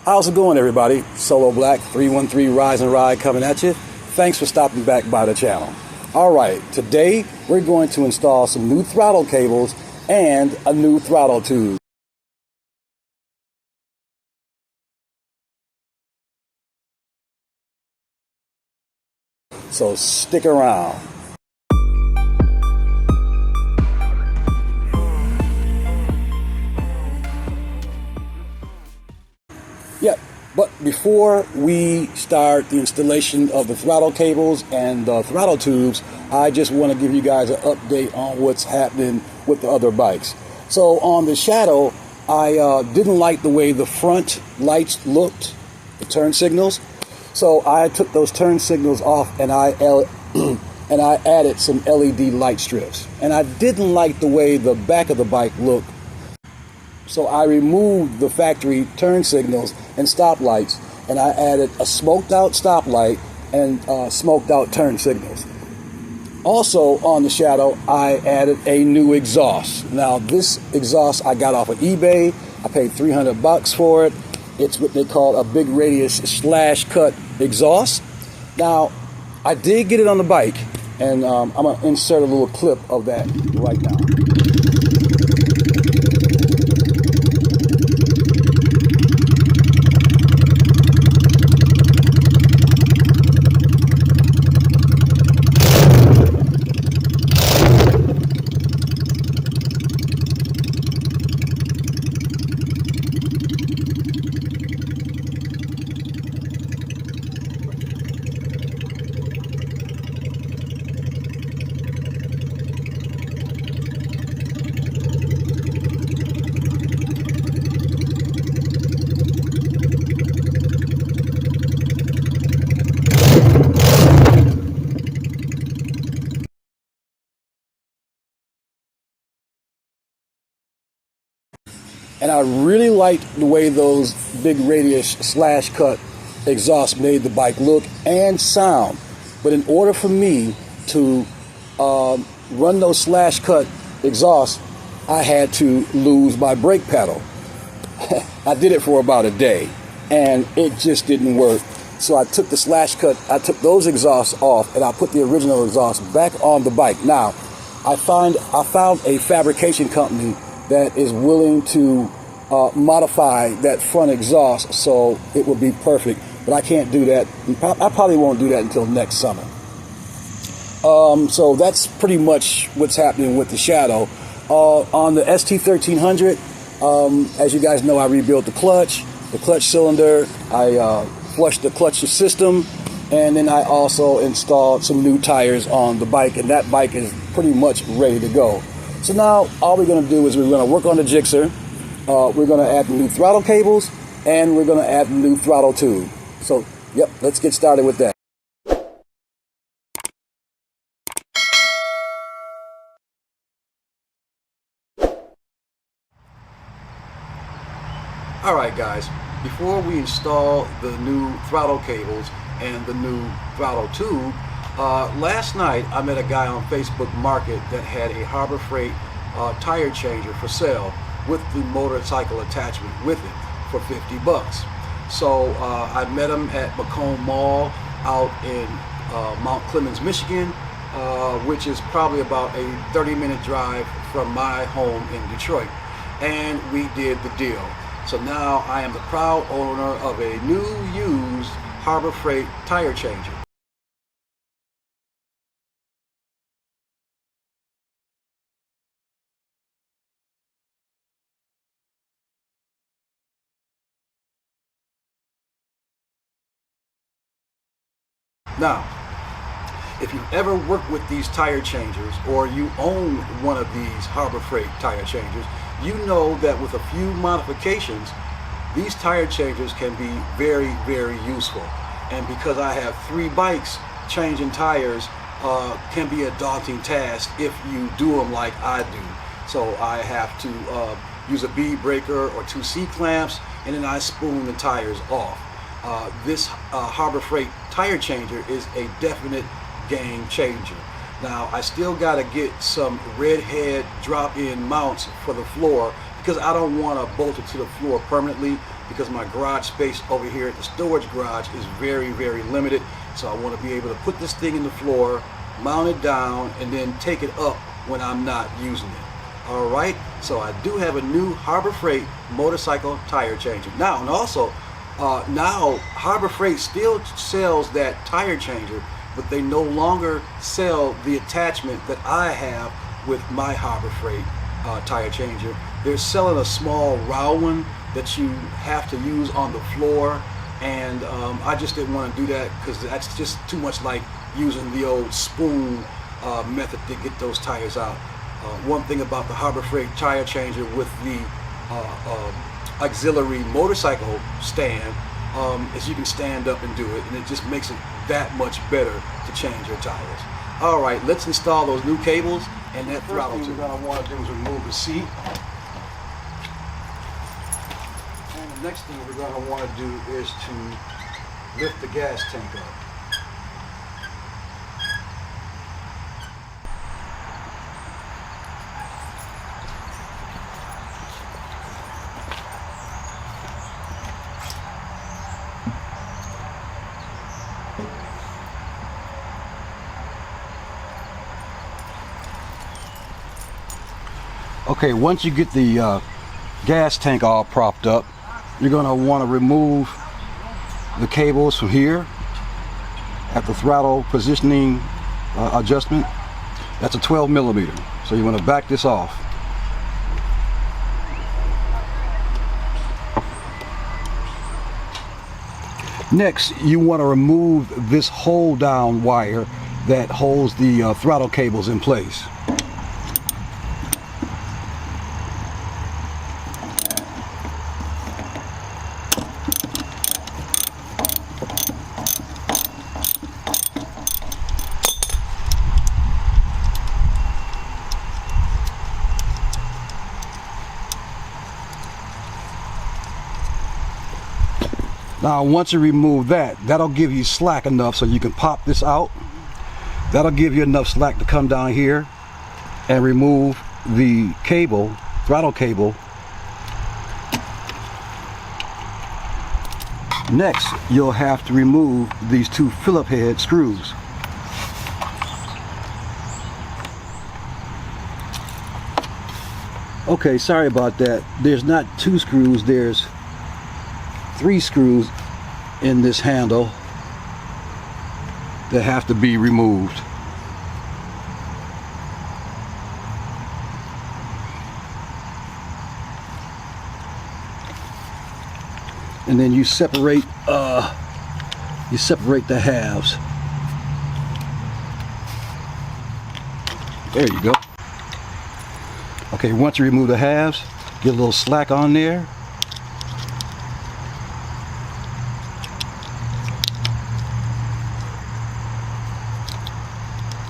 How's it going, everybody? Solo Black 313 Rise and Ride coming at you. Thanks for stopping back by the channel. Alright, today we're going to install some new throttle cables and a new throttle tube. So stick around. Yep, but before we start the installation of the throttle cables and the throttle tubes, I just want to give you guys an update on what's happening with the other bikes. So on the Shadow, I didn't like the way the front lights looked, the turn signals. So I took those turn signals off and I added some LED light strips. And I didn't like the way the back of the bike looked. So I removed the factory turn signals and stoplights, and I added a smoked out stoplight and smoked out turn signals. Also on the Shadow, I added a new exhaust. Now this exhaust I got off of eBay. I paid $300 for it. It's what they call a big radius slash cut exhaust. Now I did get it on the bike, and I'm going to insert a little clip of that right now. And I really liked the way those big radius slash cut exhausts made the bike look and sound. But in order for me to run those slash cut exhausts, I had to lose my brake pedal. I did it for about a day and it just didn't work. So I took the slash cut, I took those exhausts off, and I put the original exhaust back on the bike. Now, I found a fabrication company that is willing to modify that front exhaust so it will be perfect, but I can't do that. I probably won't do that until next summer. So that's pretty much what's happening with the Shadow. On the ST1300, as you guys know, I rebuilt the clutch cylinder, I flushed the clutch system, and then I also installed some new tires on the bike, and that bike is pretty much ready to go. So now all we're going to do is we're going to work on the Gixxer, we're going to add the new throttle cables, and we're going to add the new throttle tube. So, yep, let's get started with that. Alright guys, before we install the new throttle cables and the new throttle tube, last night I met a guy on Facebook Market that had a Harbor Freight tire changer for sale with the motorcycle attachment with it for $50. So I met him at Macomb Mall out in Mount Clemens, Michigan, which is probably about a 30-minute drive from my home in Detroit, and we did the deal. So now I am the proud owner of a new used Harbor Freight tire changer. Now, if you've ever worked with these tire changers or you own one of these Harbor Freight tire changers, you know that with a few modifications, these tire changers can be very, very useful. And because I have 3 bikes, changing tires can be a daunting task if you do them like I do. So I have to use a bead breaker or 2 C-clamps, and then I spoon the tires off. This Harbor Freight tire changer is a definite game changer. Now I still got to get some red head drop-in mounts for the floor because I don't want to bolt it to the floor permanently. because my garage space over here at the storage garage is very, very limited. So I want to be able to put this thing in the floor, mount it down, and then take it up when I'm not using it. All right, so I do have a new Harbor Freight motorcycle tire changer now, and also now Harbor Freight still sells that tire changer, but they no longer sell the attachment that I have with my Harbor Freight tire changer. They're selling a small round one that you have to use on the floor, and I just didn't want to do that because that's just too much like using the old spoon method to get those tires out. One thing about the Harbor Freight tire changer with the auxiliary motorcycle stand is you can stand up and do it, and it just makes it that much better to change your tires. All right, let's install those new cables and that throttle. First thing we're going to want to do is remove the seat. And the next thing we're going to want to do is to lift the gas tank up. Okay, once you get the gas tank all propped up, you're going to want to remove the cables from here at the throttle positioning adjustment. That's a 12 millimeter, so you want to back this off. Next, you want to remove this hold down wire that holds the throttle cables in place. Now once you remove that, that'll give you slack enough so you can pop this out. That'll give you enough slack to come down here and remove the cable, throttle cable. Next, you'll have to remove these two Phillip head screws. Okay, sorry about that. There's not two screws, there's 3 screws in this handle that have to be removed. And then you separate the halves. There you go. Okay, once you remove the halves, get a little slack on there.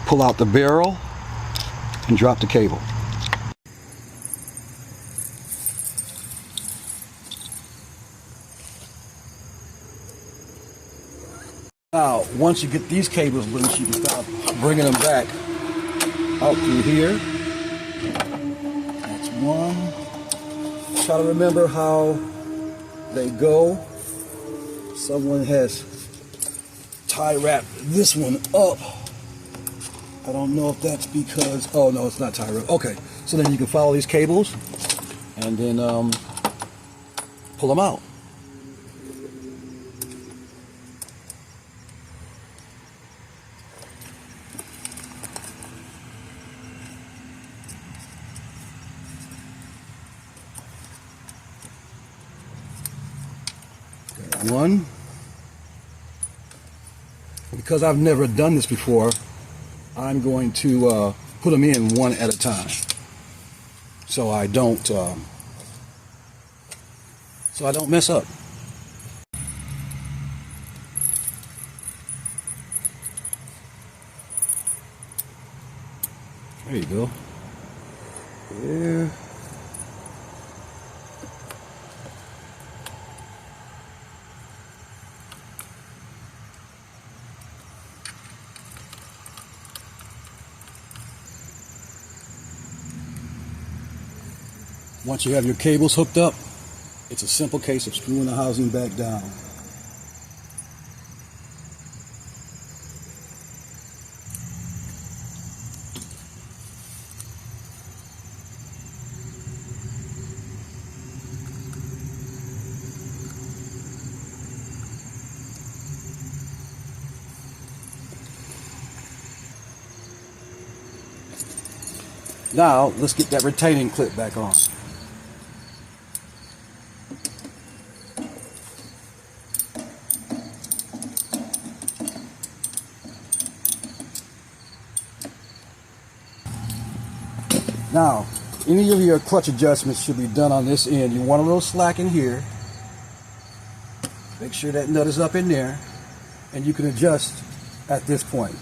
Pull out the barrel and drop the cable. Now, once you get these cables loose, you can start bringing them back out through here. That's one. Try to remember how they go. Someone has tie wrapped this one up. I don't know if that's because, oh no, it's not tie wrap. Okay, so then you can follow these cables and then pull them out. Okay, one. Because I've never done this before, I'm going to put them in one at a time, so I don't mess up. There you go. There. Once you have your cables hooked up, It's a simple case of screwing the housing back down. Now, let's get that retaining clip back on. Now, any of your clutch adjustments should be done on this end. You want a little slack in here. Make sure that nut is up in there, and you can adjust at this point.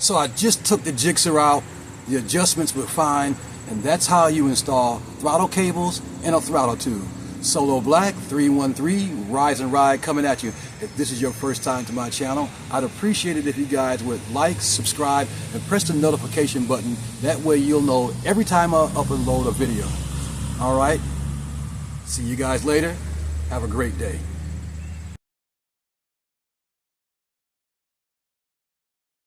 So I just took the jigsaw out, the adjustments were fine, and that's how you install throttle cables and a throttle tube. Solo Black 313, Rise and Ride coming at you. If this is your first time to my channel, I'd appreciate it if you guys would like, subscribe, and press the notification button. That way you'll know every time I upload a video. Alright, see you guys later. Have a great day.